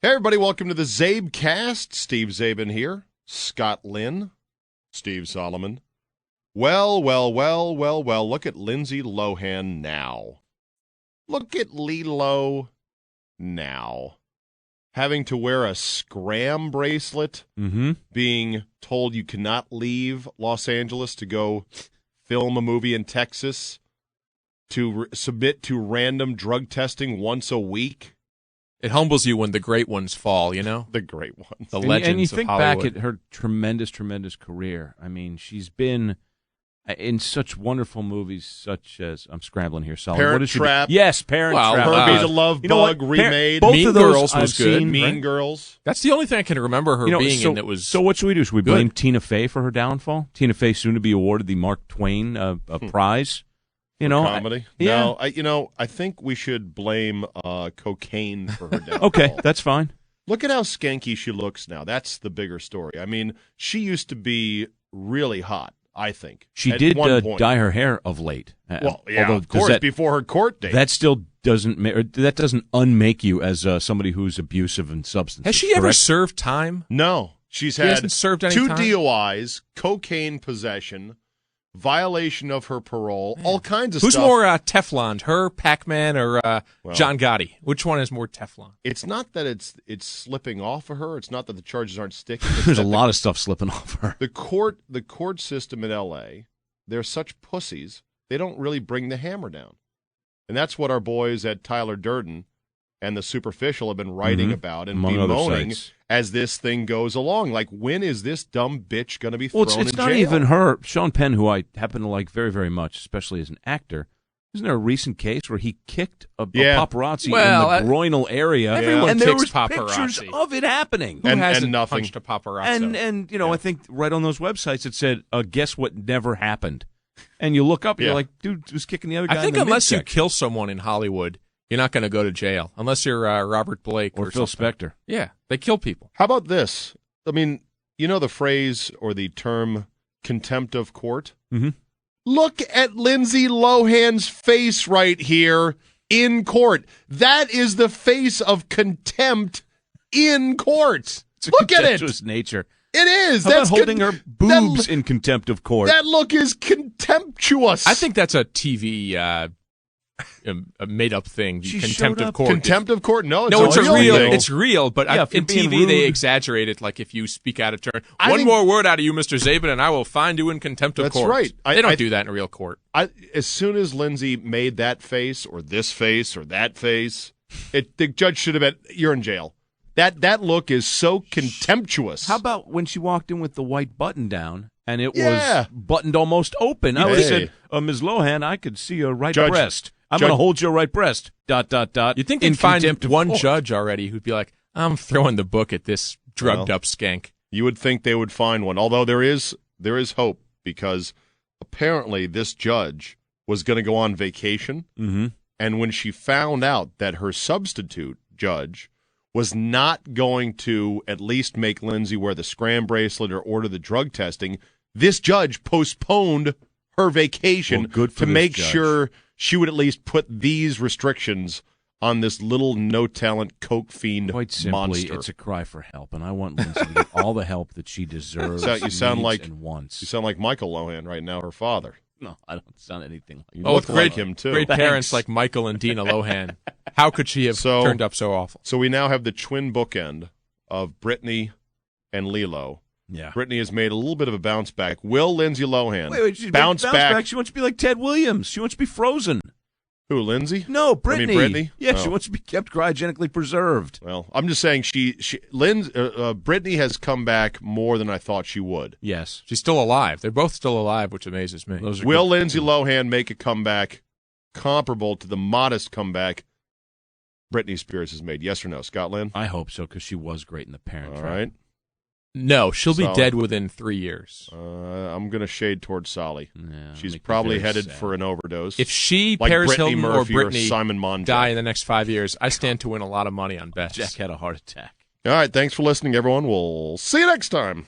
Hey, everybody, welcome to the Czabecast. Steve Zabin here. Scott Lynn. Steve Solomon. Well, look at Lindsay Lohan now. Look at Lilo now. Having to wear a scram bracelet, being told you cannot leave Los Angeles to go film a movie in Texas, to submit to random drug testing once a week. It humbles you when the great ones fall, you know? The great ones. The legends and you think of Hollywood. back at her tremendous career. I mean, she's been in such wonderful movies such as, I'm scrambling here, Solid. Parent What is she Trap. Yes, Parent Trap. Herbie the Love Bug remade. Both Mean of those Girls was I've good. seen, Mean right? Girls. That's the only thing I can remember her being in that was So what should we do? Should we blame good. Tina Fey for her downfall? Tina Fey soon to be awarded the Mark Twain prize. You know, comedy. No, I think we should blame cocaine for her downfall. Okay, that's fine. Look at how skanky she looks now. That's the bigger story. I mean, she used to be really hot, I think. She at did one point. dye her hair of late. Well, yeah, Although, of course, before her court date. That still doesn't unmake you as somebody who's abusive in substances. Has she ever correct? served time? No. She's She had hasn't served any 2 time? DUIs, cocaine possession, violation of her parole, all kinds of Who's stuff. more Teflon, her, Pac-Man, or John Gotti? Which one is more Teflon? It's not that it's slipping off of her. It's not that the charges aren't sticking. It's There's a that lot of stuff slipping off her. The court system in L.A., they're such pussies, they don't really bring the hammer down. And that's what our boys at Tyler Durden and The Superficial have been writing about and Among other bemoaning sites. as this thing goes along. Like, when is this dumb bitch going to be thrown in jail? It's not even her. Sean Penn, who I happen to like very, very much, especially as an actor, isn't there a recent case where he kicked a paparazzi in the groinal area? Everyone and there kicks was paparazzi. pictures of it happening. Who hasn't nothing. punched a paparazzo? And you know, I think right on those websites it said, guess what never happened. And you look up, and you're like, dude was kicking the other guy I think in the unless you midsection. kill someone in Hollywood, you're not going to go to jail. Unless you're Robert Blake or Phil something. Spector. Yeah, they kill people. How about this? I mean, you know the phrase or the term contempt of court? Mm-hmm. Look at Lindsay Lohan's face right here in court. That is the face of contempt in court. Look at it. It's nature. It is. How about holding her boobs in contempt of court? That look is contemptuous. I think that's a TV a made-up thing. The She contempt showed of up. court. Contempt of court? No, No, it's a real. thing. It's real, but Yeah, if you're in being TV they rude. exaggerate it. Like if you speak out of turn, I one think- more word out of you, Mr. Zabin, and I will find you in contempt of That's court. right. They don't do that in a real court. As soon as Lindsay made that face or this face or that face, the judge should have been, you're in jail. That look is so contemptuous. How about when she walked in with the white button down and it Yeah. was buttoned almost open? I would have Hey. said, Ms. Lohan, I could see your right Judge- breast. I'm Judge- going to hold your right breast. ... You think in they'd find contempt of one court. judge already who'd be like, I'm throwing the book at this drugged-up skank. You would think they would find one, although there is hope, because apparently this judge was going to go on vacation, and when she found out that her substitute judge was not going to at least make Lindsay wear the scram bracelet or order the drug testing, this judge postponed her vacation Well, good for to this make judge. sure she would at least put these restrictions on this little no-talent coke fiend Quite simply, monster. it's a cry for help, and I want Lindsay to get all the help that she deserves, You sound needs, like- and wants. You sound like Michael Lohan right now, her father. No, I don't sound anything like You you. Oh, look with great, like him, too. great Thanks. parents like Michael and Dina Lohan. How could she have So- turned up so awful? So we now have the twin bookend of Brittany and Lilo. Yeah. Brittany has made a little bit of a bounce back. Will Lindsay Lohan Wait, she's bounce back? She wants to be like Ted Williams. She wants to be frozen. Who, Lindsay? No, Brittany. Brittany? Yeah, Oh. she wants to be kept cryogenically preserved. Well, I'm just saying Brittany has come back more than I thought she would. Yes. She's still alive. They're both still alive, which amazes me. Those are Will good. Lindsay Lohan make a comeback comparable to the modest comeback Britney Spears has made? Yes or no, Scott Lynn? I hope so, because she was great in The Parent All Trap. right. No, she'll be Solid. dead within 3 years. I'm going to shade towards Solly. Yeah, She's make me probably very headed sad. for an overdose. If she, like Paris Brittany Hilton, Murphy or Brittany Simon Monjack. die in the next 5 years, I stand to win a lot of money on bets. Jack had a heart attack. All right, thanks for listening, everyone. We'll see you next time.